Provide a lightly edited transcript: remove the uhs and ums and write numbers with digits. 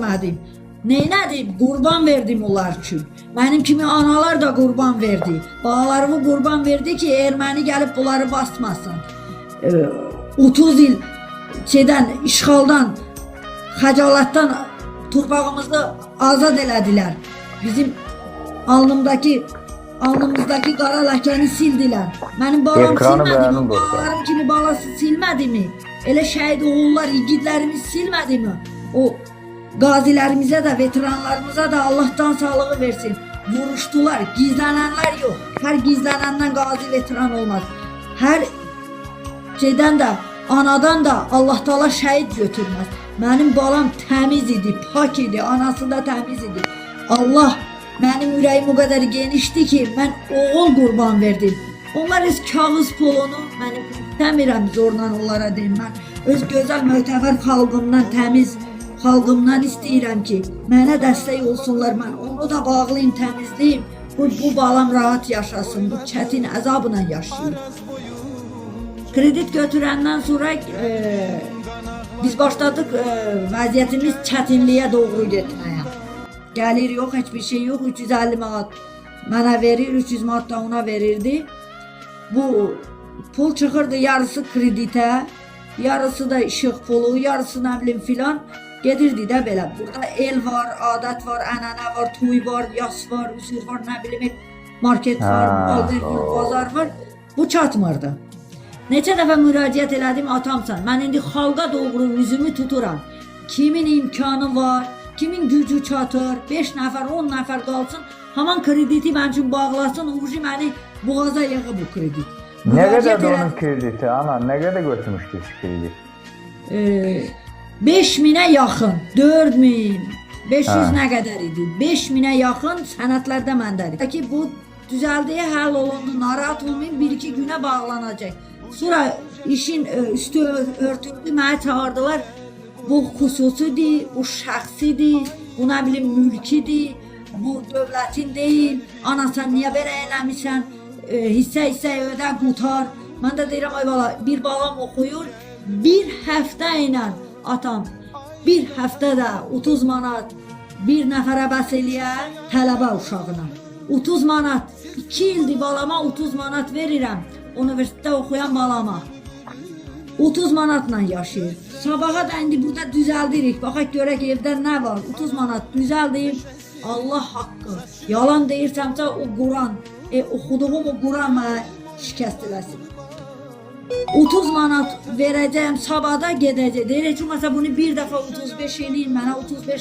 vermədim. Neynədim? Qurban verdim onlar üçün. Mənim kimi analar da qurban verdi. Bağlarımı qurban verdi ki, erməni gəlib bunları basmasın. 30 il işğaldan, xəcalatdan torpağımızı azad elədilər. Bizim alnımızdakı qara ləkəni sildilər. Mənim balam silmədi mi? Bağlarım kimi balası silmədi mi? Elə şəhid oğullar, igidlərimiz silmədi mi? O qazilərimizə də, veteranlarımıza da Allah'tan sağlığı versin. Vuruşdular, gizlənənlər yox. Hər gizlənəndən qazi veteran olmaz. Hər şeydən də, anadan da Allah Taala şəhid götürməz. Mənim balam təmiz idi, pak idi, anası da təmiz idi. Allah mənim ürəyim o qədər genişdi ki, mən oğul qurban verdim. Onlar öz kağız pulunu mənim istəmirəm zorla onlara deyim. Mən öz gözəl möhtəbər xalqımdan, təmiz xalqımdan istəyirəm ki, mənə dəstək olsunlar. Mən onu da bağlayım, təmizləyim. Bu balam rahat yaşasın, bu çətin əzabla yaşayır. Kredit götürəndən sonra biz başladıq vəziyyətimiz çətinliyə doğru getməyə. Gəlir yox, heç bir şey yox. 350 manat mənə verir, 300 manat da ona verirdi. Bu pul çıxırdı yarısı kreditə, yarısı da işıq pulu, yarısı nə bilim filan. Gedirdi də belə. Burada el var, adət var, ənənə var, toy var, yas var, üzür var, nə bilim market var, bazar var. Bu çatmırdı. Neçə dəfə müraciət elədim, atamsan. Mən indi xalqa doğru üzümü tuturam. Kimin imkanı var, kimin gücü çatır, 5 nəfər, 10 nəfər qalsın, haman krediti mən üçün bağlasın, ucu məni boğaza yığı bu kredit. Nə qədər onun krediti, ana? Nə qədər götürmüşdünüz kredit? 5000'ə yaxın, 4000, 500 nə qədər idi? 5000'ə yaxın sənədlərdə məndədir. Ki bu düzəldiyə həll olundu, narahat olmayın, 1-2 günə bağlanacaq. Sonra işin üstü örtüldü, mənə çağırdılar. Bu xüsusidir, bu şəxsidir, bu nə bilim mülkidir, bu dövlətin deyil. Ana sən niyə belə eləmişsən? Hissə ödə qutar. Mən də deyirəm ay bala, bir balam oxuyur, bir həftə ilə atam, bir həftədə 30 manat bir nəfərə bəs eləyər tələbə uşağına. 30 manat, 2 ildir balama 30 manat verirəm, universitetdə oxuyan balama. 30 manatla yaşayır. Sabaha da indi burada düzəldirik. Baxaq görək evdə nə var. 30 manat düzəldim. Allah haqqı. Yalan deyirsəmsə o Quran, oxuduğum o Quran mənə şikəst eləsin. 30 manat verəcəyim, sabahda gedəcək. Deyir ki, məsələn bunu bir dəfə 35 eləyin, mənə 35